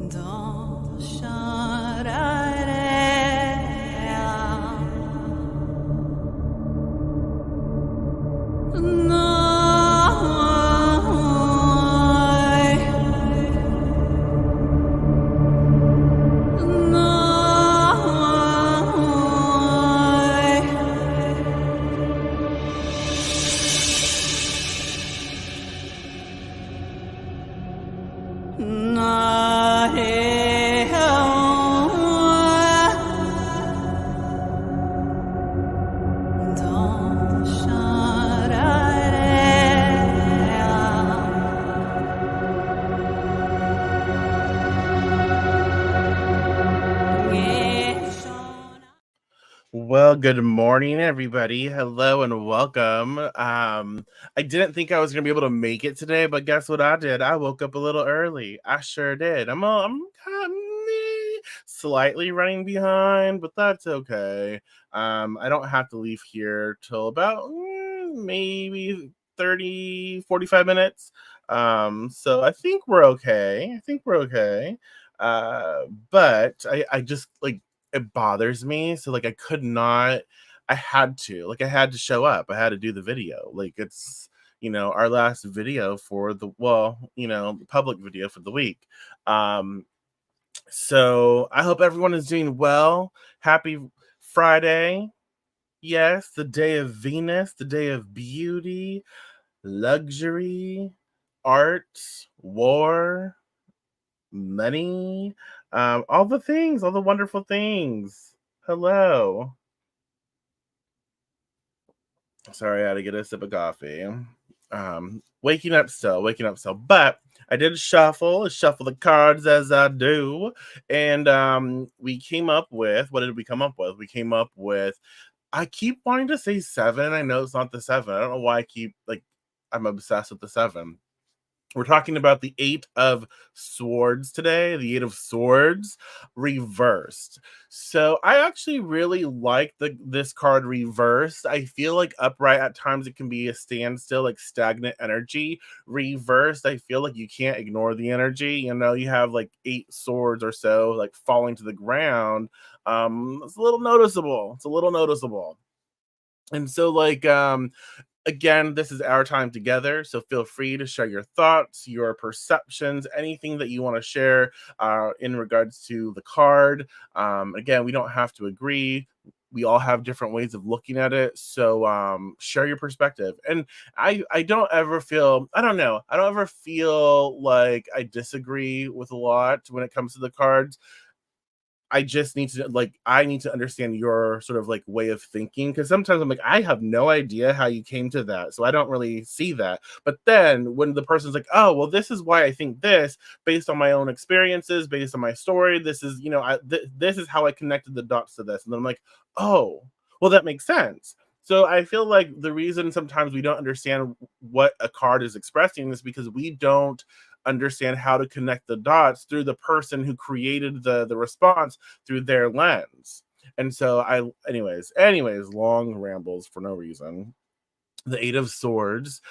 dans Shararea. Well, good morning, everybody. Hello and welcome. I didn't think I was gonna be able to make it today, but guess what I did? I woke up a little early. I sure did. I'm kind of slightly running behind, but that's okay. I don't have to leave here till about maybe 30, 45 minutes. So I think we're okay. But I just like it bothers me. So like I could not, I had to show up. I had to do the video. Like it's, our last video for the public video for the week. Um, so I hope everyone is doing well. Happy Friday. Yes, the day of Venus, the day of beauty, luxury, art, war, money, all the things, all the wonderful things. Hello. Sorry, I had to get a sip of coffee. Waking up still. But I did shuffle the cards as I do. And we came up with, what did we come up with? We came up with, I keep wanting to say seven. I know it's not the seven. I don't know why I'm obsessed with the seven. We're talking about the Eight of Swords today, the Eight of Swords reversed. So I actually really like this card reversed. I feel like upright at times it can be a standstill, like stagnant energy. Reversed, I feel like you can't ignore the energy. You have like eight swords or so like falling to the ground. It's a little noticeable. And so again, this is our time together, so feel free to share your thoughts, your perceptions, anything that you want to share in regards to the card. Again, we don't have to agree. We all have different ways of looking at it, so share your perspective. And I don't ever feel, I don't know, I don't ever feel like I disagree with a lot when it comes to the cards. I just need to I need to understand your sort of like way of thinking, because sometimes I'm like, I have no idea how you came to that, so I don't really see that. But then when the person's like, oh well, this is why I think this, based on my own experiences, based on my story, this is this is how I connected the dots to this, and then I'm like, oh well, that makes sense. So I feel like the reason sometimes we don't understand what a card is expressing is because we don't understand how to connect the dots through the person who created the response through their lens. And so anyways, long rambles for no reason. The Eight of Swords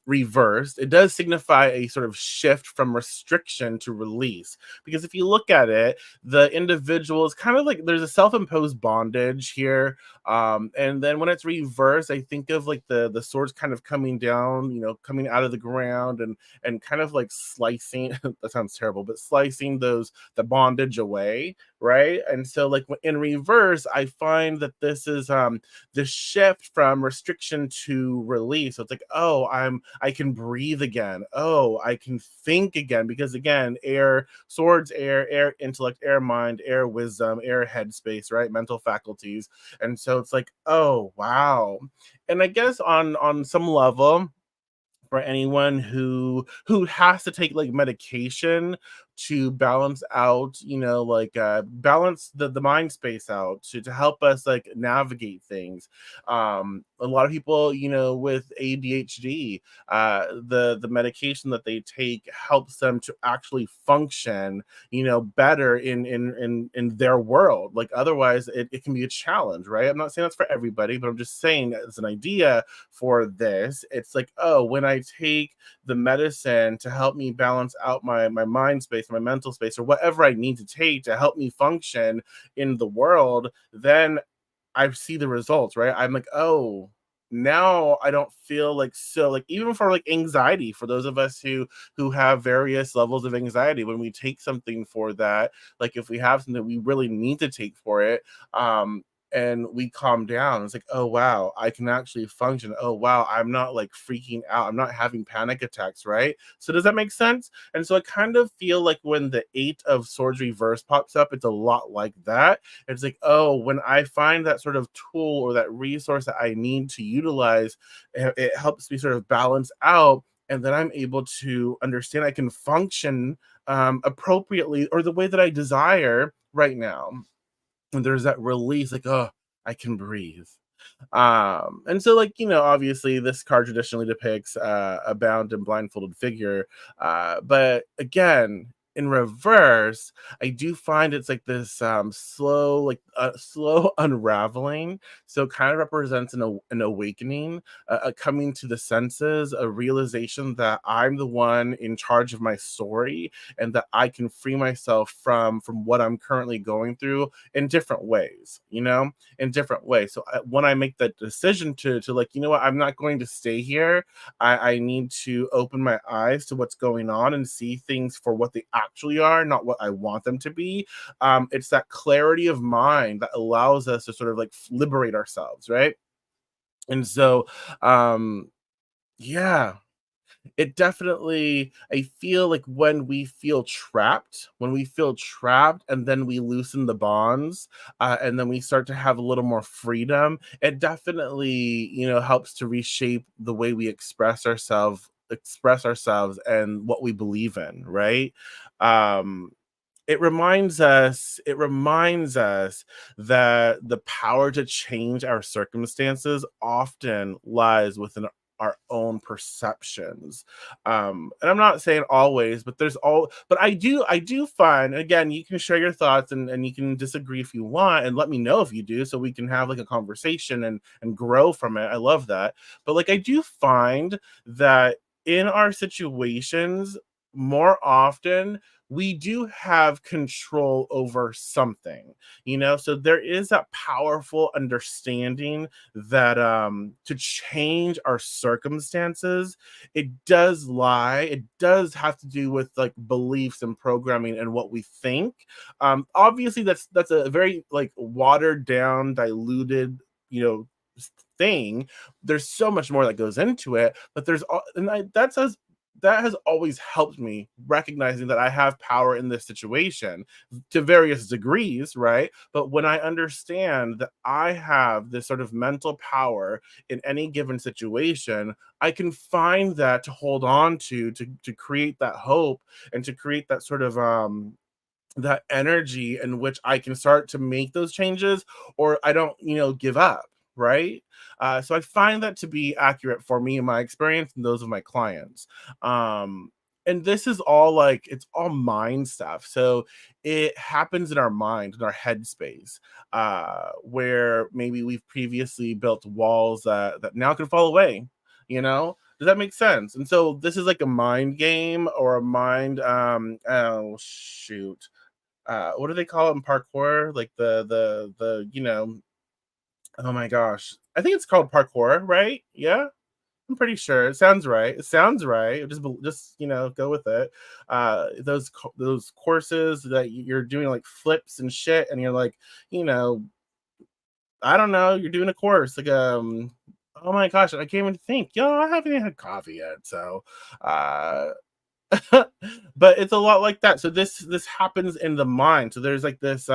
reversed, it does signify a sort of shift from restriction to release. Because if you look at it, the individual is kind of like there's a self-imposed bondage here. And then when it's reversed, I think of like the swords kind of coming down, coming out of the ground and kind of like slicing. That sounds terrible, but slicing the bondage away, right? And so like in reverse, I find that this is the shift from restriction to release. So it's like, oh, I can breathe again. Oh, I can think again, because again, air, swords, air intellect, air mind, air wisdom, air headspace, right? Mental faculties. And so it's like, oh wow. And I guess on some level, for anyone who has to take like medication to balance out, balance the mind space out to help us like navigate things. A lot of people, with ADHD, the medication that they take helps them to actually function, better in their world. Like otherwise, it can be a challenge, right? I'm not saying that's for everybody, but I'm just saying as an idea for this, it's like, oh, when I take the medicine to help me balance out my mind space, my mental space, or whatever I need to take to help me function in the world, then I see the results, right? I'm like, oh, now I don't feel like so like even for like anxiety, for those of us who have various levels of anxiety, when we take something for that, like if we have something we really need to take for it, and we calm down, it's like, oh wow, I can actually function. Oh wow, I'm not like freaking out. I'm not having panic attacks, right? So does that make sense? And so I kind of feel like when the Eight of Swords reverse pops up, it's a lot like that. It's like, oh, when I find that sort of tool or that resource that I need to utilize, it helps me sort of balance out. And then I'm able to understand I can function appropriately or the way that I desire right now. And there's that release, like, oh, I can breathe. And so, like, obviously, this card traditionally depicts a bound and blindfolded figure. But again, in reverse, I do find it's like this slow, like slow unraveling. So, it kind of represents an awakening, a coming to the senses, a realization that I'm the one in charge of my story, and that I can free myself from what I'm currently going through in different ways. In different ways. So when I make that decision to like, you know what, I'm not going to stay here. I need to open my eyes to what's going on and see things for what they actually are, not what I want them to be. It's that clarity of mind that allows us to sort of like liberate ourselves, right? And so, um, yeah, it definitely, I feel like when we feel trapped and then we loosen the bonds, and then we start to have a little more freedom, it definitely, helps to reshape the way we express ourselves and what we believe in, right? um it reminds us that the power to change our circumstances often lies within our own perceptions. And I'm not saying always, but I do find, again, you can share your thoughts, and you can disagree if you want, and let me know if you do, so we can have like a conversation and grow from it. I love that. But like I do find that in our situations, more often we do have control over something, so there is that powerful understanding that to change our circumstances, it does have to do with like beliefs and programming and what we think. Obviously that's a very like watered down, diluted, you know thing. There's so much more that goes into it, but that has always helped me recognizing that I have power in this situation to various degrees, right? But when I understand that I have this sort of mental power in any given situation, I can find that to hold on to create that hope, and to create that sort of that energy in which I can start to make those changes, or I don't, give up, right? So I find that to be accurate for me in my experience and those of my clients. Um, and this is all like, it's all mind stuff. So it happens in our mind, in our headspace, where maybe we've previously built walls that now can fall away, you know? Does that make sense? And so this is like a mind game or a mind, oh shoot, what do they call it in parkour? Like oh my gosh. I think it's called parkour, right? Yeah. I'm pretty sure. It sounds right. It sounds right. Just go with it. Those courses that you're doing like flips and shit, and you're like, you know, I don't know, you're doing a course like oh my gosh, I can't even think. Yo, I haven't even had coffee yet. So uh but it's a lot like that. So this happens in the mind. So there's like this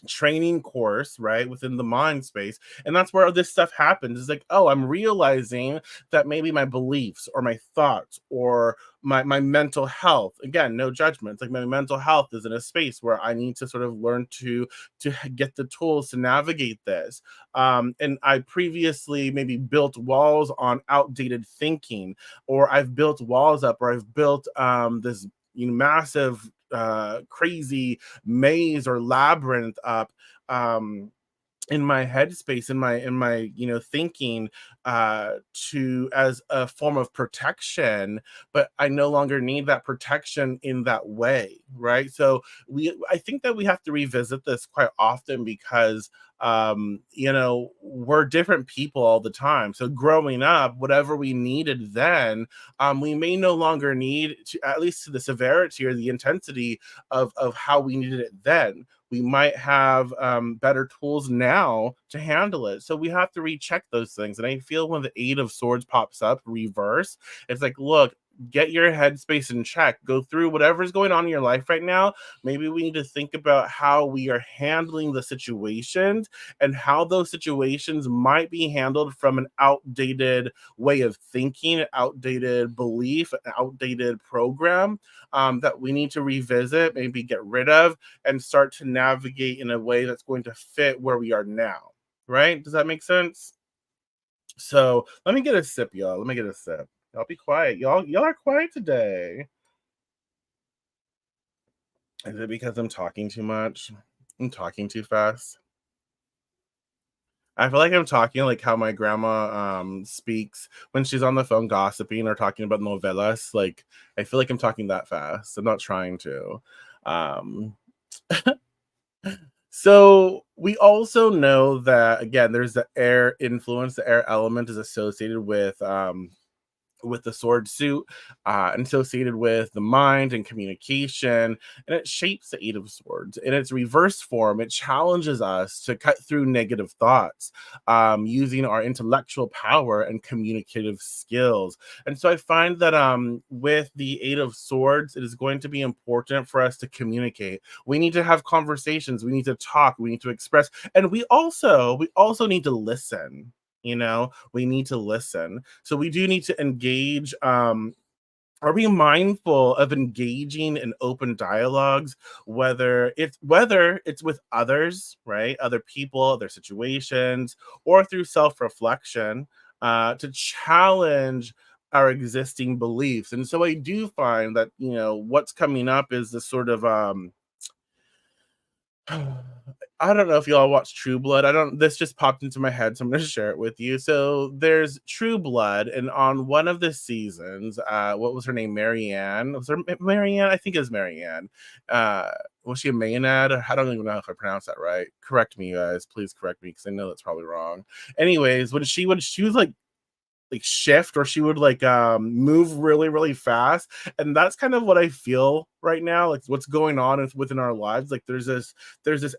training course, right, within the mind space. And that's where this stuff happens. It's like, oh, I'm realizing that maybe my beliefs or my thoughts or my mental health, again, no judgments, like my mental health is in a space where I need to sort of learn to get the tools to navigate this. And I previously maybe built walls on outdated thinking, or I've built walls up, or I've built this massive crazy maze or labyrinth up, in my headspace, in my thinking, to as a form of protection, but I no longer need that protection in that way, right? So I think that we have to revisit this quite often because we're different people all the time. So growing up, whatever we needed then, we may no longer need to, at least to the severity or the intensity of how we needed it then. We might have better tools now to handle it. So we have to recheck those things. And I feel when the Eight of Swords pops up reverse, it's like, look, get your headspace in check. Go through whatever's going on in your life right now. Maybe we need to think about how we are handling the situations and how those situations might be handled from an outdated way of thinking, outdated belief, an outdated program, that we need to revisit, maybe get rid of, and start to navigate in a way that's going to fit where we are now. Right? Does that make sense? So let me get a sip, y'all. Let me get a sip. Y'all be quiet. Y'all are quiet today. Is it because I'm talking too much? I'm talking too fast. I feel like I'm talking like how my grandma speaks when she's on the phone gossiping or talking about novelas. Like I feel like I'm talking that fast. I'm not trying to. Um So we also know that again, there's the air influence. The air element is associated with the sword suit, and associated with the mind and communication, and it shapes the Eight of Swords. In its reverse form, it challenges us to cut through negative thoughts, using our intellectual power and communicative skills. And so I find that with the Eight of Swords, it is going to be important for us to communicate. We need to have conversations. We need to talk. We need to express, and we also need to listen. We need to listen, so we do need to engage. Are we mindful of engaging in open dialogues, whether it's with others, right, other people, other situations, or through self-reflection, to challenge our existing beliefs? And so I do find that what's coming up is this sort of I don't know if y'all watch True Blood. I don't. This just popped into my head, so I'm going to share it with you. So there's True Blood, and on one of the seasons, what was her name? Marianne. Was her Marianne? I think it was Marianne. Was she a Maynard? I don't even know if I pronounced that right. Correct me, you guys. Please correct me because I know that's probably wrong. Anyways, when she was like shift, or she would like move really really fast, and that's kind of what I feel right now, like what's going on within our lives. Like there's this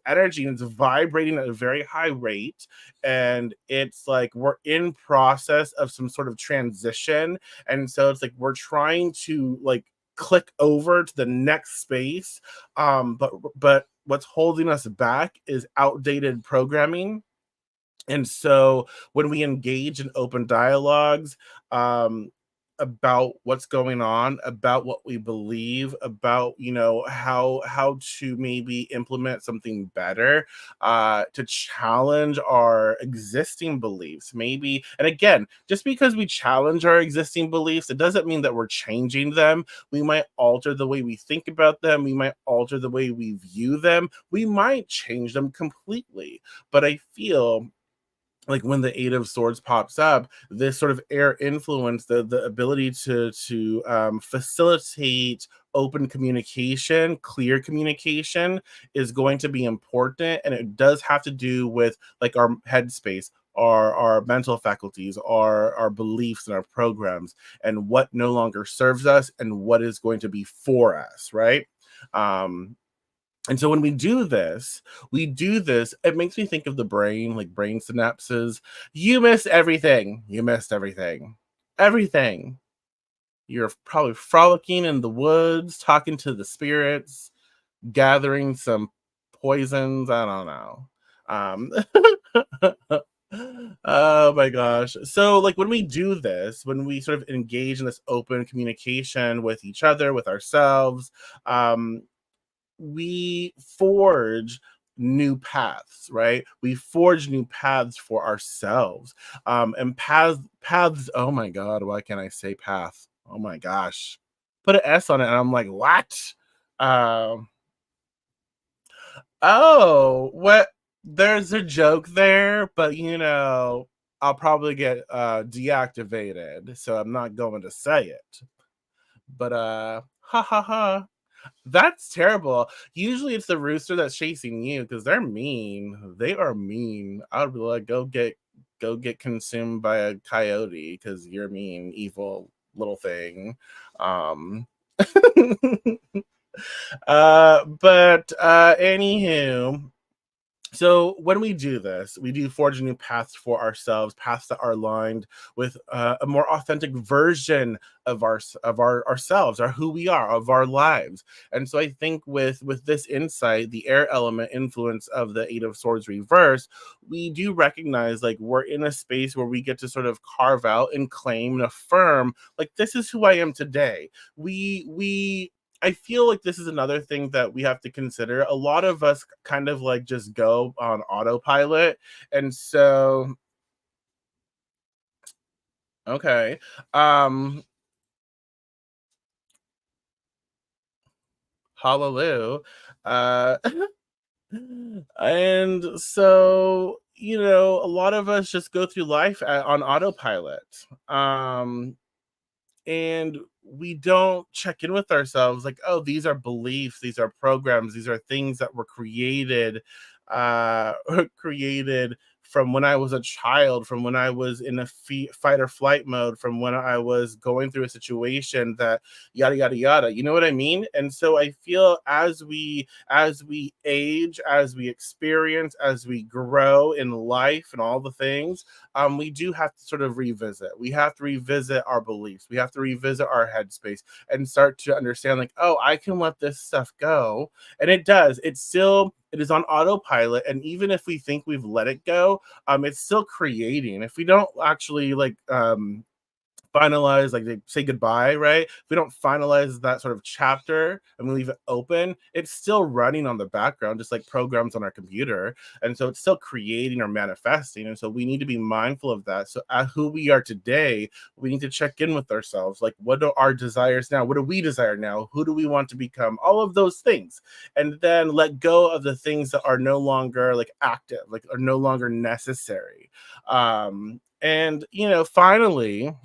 energy, and it's vibrating at a very high rate, and it's like we're in process of some sort of transition. And so it's like we're trying to like click over to the next space, but what's holding us back is outdated programming. And so when we engage in open dialogues, um, about what's going on, about what we believe, about how to maybe implement something better, to challenge our existing beliefs, maybe. And again, just because we challenge our existing beliefs, it doesn't mean that we're changing them. We might alter the way we think about them. We might alter the way we view them. We might change them completely. But I feel like when the Eight of Swords pops up, this sort of air influence, the ability to facilitate open communication, clear communication, is going to be important. And it does have to do with like our headspace, our mental faculties, our beliefs and our programs, and what no longer serves us and what is going to be for us, right? And so when we do this, it makes me think of the brain, like brain synapses. You missed everything. You missed everything. Everything. You're probably frolicking in the woods, talking to the spirits, gathering some poisons. I don't know. Um, oh my gosh. So, like, when we do this, when we sort of engage in this open communication with each other, with ourselves, um, we forge new paths, right? We forge new paths for ourselves. And paths, oh my god, why can't I say path? Oh my gosh. Put an S on it and I'm like, what? Um oh, what, there's a joke there, but I'll probably get deactivated, so I'm not going to say it. But ha ha ha. That's terrible. Usually it's the rooster that's chasing you because they're mean. They are mean. I would be like, go get consumed by a coyote because you're mean, evil little thing. Um but anywho, so when we do this, we do forge new paths for ourselves, paths that are aligned with a more authentic version of our ourselves, or who we are, of our lives. And so I think with this insight, the air element influence of the Eight of Swords reverse, we do recognize like we're in a space where we get to sort of carve out and claim and affirm like this is who I am today. We I feel like this is another thing that we have to consider. A lot of us kind of like just go on autopilot. And so, okay. Um, Hallelujah. Uh, and so, a lot of us just go through life on autopilot. Um, and we don't check in with ourselves like, oh, these are beliefs, these are programs, these are things that were created created from when I was a child, from when I was in a fight or flight mode, from when I was going through a situation that yada yada yada, you know what I mean? And so I feel as we age, as we experience, as we grow in life and all the things, we do have to sort of revisit. We have to revisit our beliefs. We have to revisit our headspace and start to understand, like, oh, I can let this stuff go. And it does. It is on autopilot. And even if we think we've let it go, it's still creating. If we don't actually like finalize, like they say goodbye, right? If we don't finalize that sort of chapter and we leave it open, it's still running on the background, just like programs on our computer. And so it's still creating or manifesting. And so we need to be mindful of that. So at who we are today, we need to check in with ourselves. Like, what are our desires now? What do we desire now? Who do we want to become? All of those things. And then let go of the things that are no longer like active, like are no longer necessary. And finally,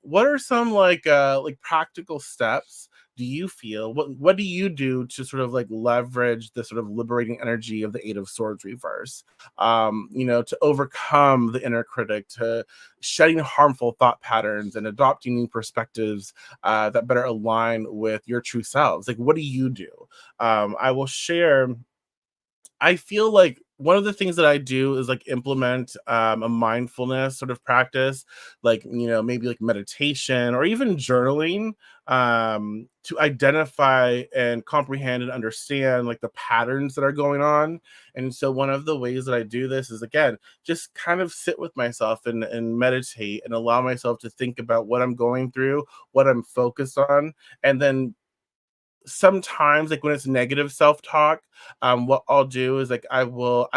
what are some like practical steps do you feel? What do you do to sort of like leverage the sort of liberating energy of the Eight of Swords reverse? To overcome the inner critic, to shedding harmful thought patterns and adopting new perspectives that better align with your true selves. Like, what do you do? I will share. I feel like one of the things that I do is like implement a mindfulness sort of practice, like, maybe like meditation or even journaling, to identify and comprehend and understand like the patterns that are going on. And so, one of the ways that I do this is, again, just kind of sit with myself and meditate and allow myself to think about what I'm going through, what I'm focused on, and then sometimes like when it's negative self-talk, what I'll do is like I'm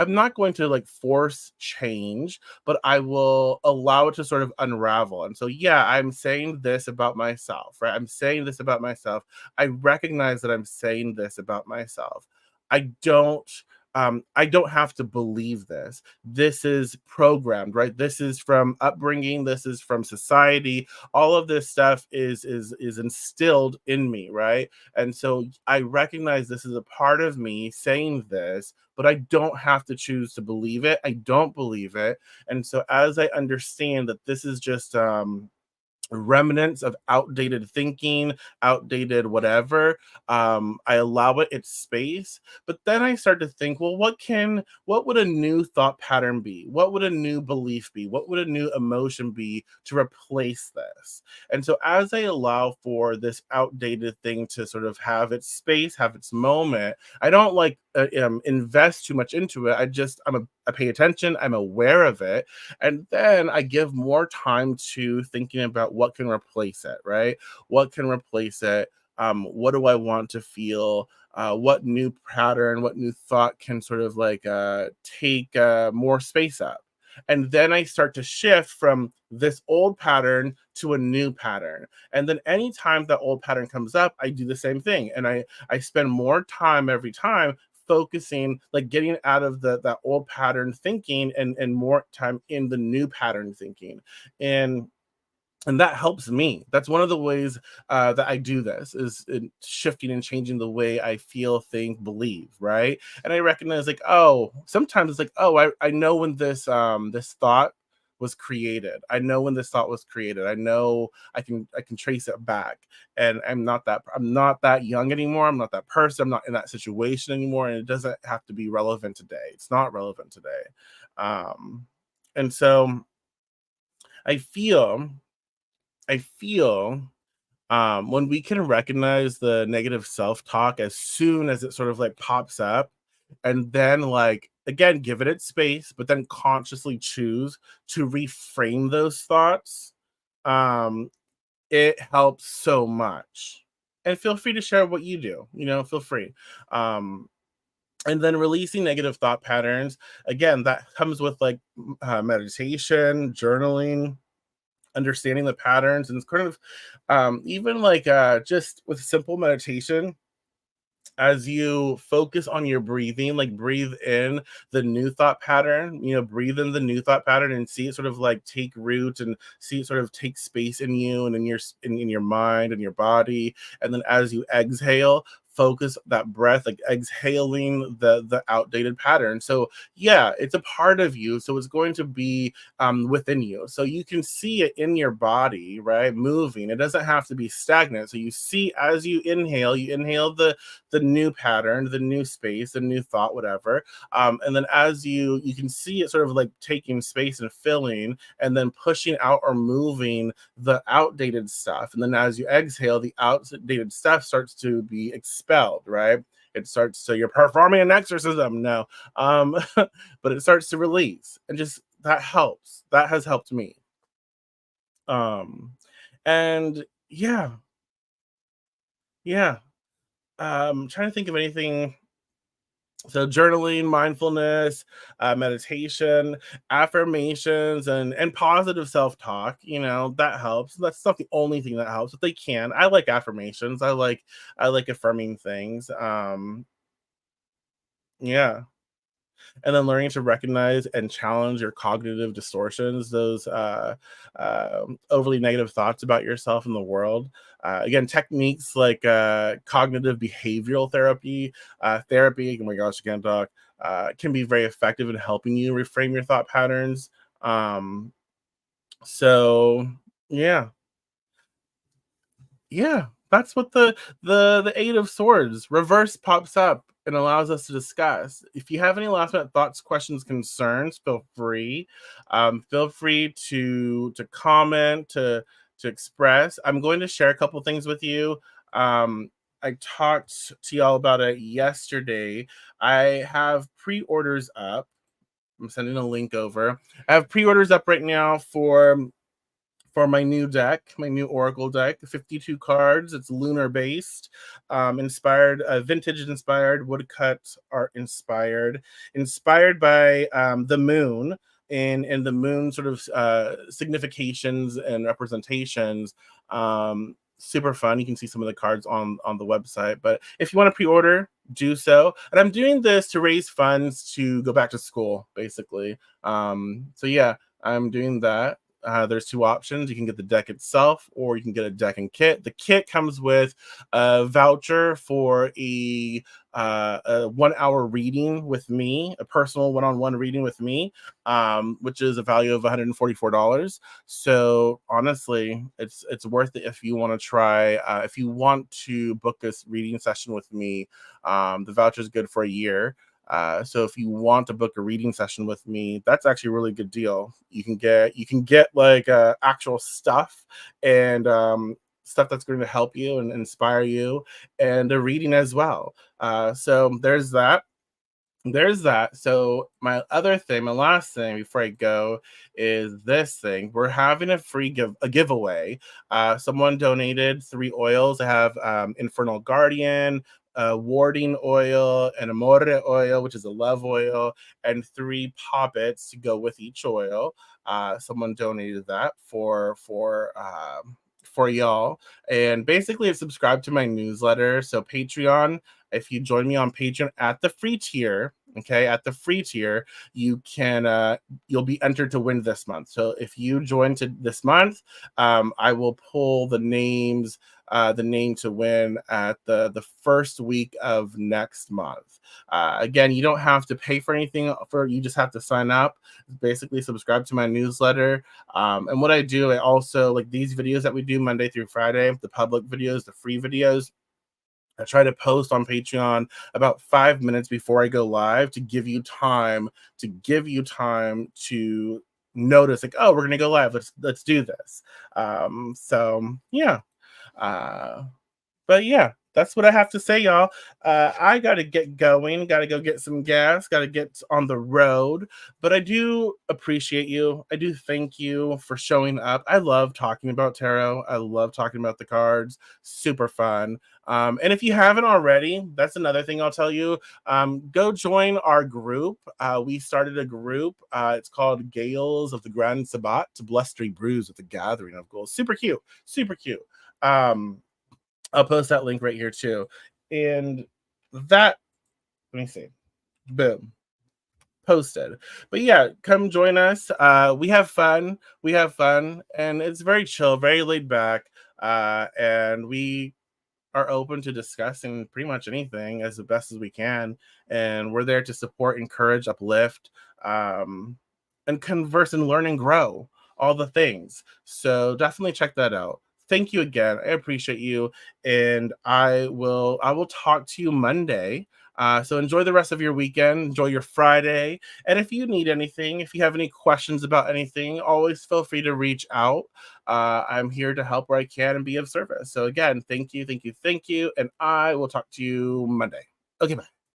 not going to like force change, but I will allow it to sort of unravel. And so, yeah, I'm saying this about myself, right? I'm saying this about myself. I recognize that I'm saying this about myself. I don't have to believe this. This is programmed, right? This is from upbringing, this is from society. All of this stuff is instilled in me, right? And so I recognize this is a part of me saying this, but I don't have to choose to believe it. I don't believe it. And so as I understand that this is just remnants of outdated thinking, outdated whatever. I allow it its space, but then I start to think, well, what would a new thought pattern be? What would a new belief be? What would a new emotion be to replace this? And so as I allow for this outdated thing to sort of have its space, have its moment, I don't like invest too much into it. I pay attention, I'm aware of it, and then I give more time to thinking about what can replace it, right? What can replace it? What do I want to feel? What new pattern, what new thought can sort of like take more space up? And then I start to shift from this old pattern to a new pattern. And then anytime that old pattern comes up, I do the same thing. And I spend more time every time focusing, like getting out of that old pattern thinking and more time in the new pattern thinking. And that helps me. That's one of the ways that I do this, is in shifting and changing the way I feel, think, believe, right? And I recognize, like, oh, sometimes it's like, oh, I know when this thought was created. I know when this thought was created. I know I can trace it back. And I'm not that young anymore. I'm not that person. I'm not in that situation anymore. And it doesn't have to be relevant today. It's not relevant today. Um, and so I feel I feel when we can recognize the negative self-talk as soon as it sort of like pops up, and then like again give it its space, but then consciously choose to reframe those thoughts, um, it helps so much. And feel free to share what you do. Feel free. Um, and then releasing negative thought patterns, again, that comes with like meditation, journaling, understanding the patterns, and it's kind of even like just with simple meditation, as you focus on your breathing, like breathe in the new thought pattern, breathe in the new thought pattern and see it sort of like take root, and see it sort of take space in you and in your mind and your body. And then as you exhale, focus that breath, like exhaling the outdated pattern. So yeah, it's a part of you, so it's going to be within you, so you can see it in your body, right, moving. It doesn't have to be stagnant. So you see, as you inhale the new pattern, the new space, the new thought, whatever. And then as you can see it sort of like taking space and filling, and then pushing out or moving the outdated stuff. And then as you exhale, the outdated stuff starts to be expelled, right? It starts to, you're performing an exorcism. No. But it starts to release, and just that helps. That has helped me. Um, and yeah, yeah. Trying to think of anything. So journaling, mindfulness, meditation, affirmations, and positive self-talk, that helps. That's not the only thing that helps, but they can. I like affirmations. I like affirming things. Yeah. And then learning to recognize and challenge your cognitive distortions, those overly negative thoughts about yourself and the world. Again, techniques like cognitive behavioral therapy, oh my gosh, I can't talk, can be very effective in helping you reframe your thought patterns. Um, so, yeah, yeah, that's what the Eight of Swords reverse pops up and allows us to discuss. If you have any last minute thoughts, questions, concerns, feel free. Feel free to comment, to express. I'm going to share a couple things with you. Um, I talked to y'all about it yesterday. I have pre-orders up. I'm sending a link over. I have pre-orders up right now for my new deck, my new Oracle deck, 52 cards. It's lunar based, inspired, vintage inspired, woodcut art inspired by the moon, and the moon sort of significations and representations. Super fun. You can see some of the cards on the website. But if you want to pre-order, do so. And I'm doing this to raise funds to go back to school, basically. So yeah, I'm doing that. There's two options. You can get the deck itself, or you can get a deck and kit. The kit comes with a voucher for a 1 hour reading with me, a personal one-on-one reading with me, which is a value of $144. So honestly, it's worth it if you want to try. If you want to book this reading session with me, the voucher is good for a year. So if you want to book a reading session with me, that's actually a really good deal. You can get like actual stuff and stuff that's going to help you and inspire you, and a reading as well. So there's that. So my other thing, my last thing before I go is this thing. We're having a giveaway. Someone donated 3 oils. I have Infernal Guardian, Warding Oil, and Amore Oil, which is a love oil, and 3 poppets to go with each oil. Someone donated that for y'all, and basically it's subscribed to my newsletter. So Patreon, if you join me on Patreon at the free tier, okay, at the free tier, you'll be entered to win this month. So if you join to this month, I will pull the name to win at the first week of next month. Again, you don't have to pay for anything. You just have to sign up, basically subscribe to my newsletter. And what I do, I also, like these videos that we do Monday through Friday, the public videos, the free videos, I try to post on Patreon about 5 minutes before I go live to give you time to notice, like, oh, we're gonna go live. Let's do this. So yeah. Uh, but yeah, that's what I have to say, y'all. I gotta get going, gotta go get some gas, gotta get on the road. But I do appreciate you. I do thank you for showing up. I love talking about tarot. I love talking about the cards. Super fun. And if you haven't already, that's another thing I'll tell you. Go join our group. We started a group. It's called Gales of the Grand Sabbat to Blustery Brews with the Gathering of Goals. Super cute. Super cute. I'll post that link right here too. And that, let me see. Boom. Posted. But yeah, come join us. We have fun. We have fun. And it's very chill, very laid back. And we are open to discussing pretty much anything as the best as we can. And we're there to support, encourage, uplift, and converse and learn and grow all the things. So definitely check that out. Thank you again. I appreciate you. And I will talk to you Monday. So enjoy the rest of your weekend. Enjoy your Friday. And if you need anything, if you have any questions about anything, always feel free to reach out. I'm here to help where I can and be of service. So again, thank you, thank you, thank you. And I will talk to you Monday. Okay, bye.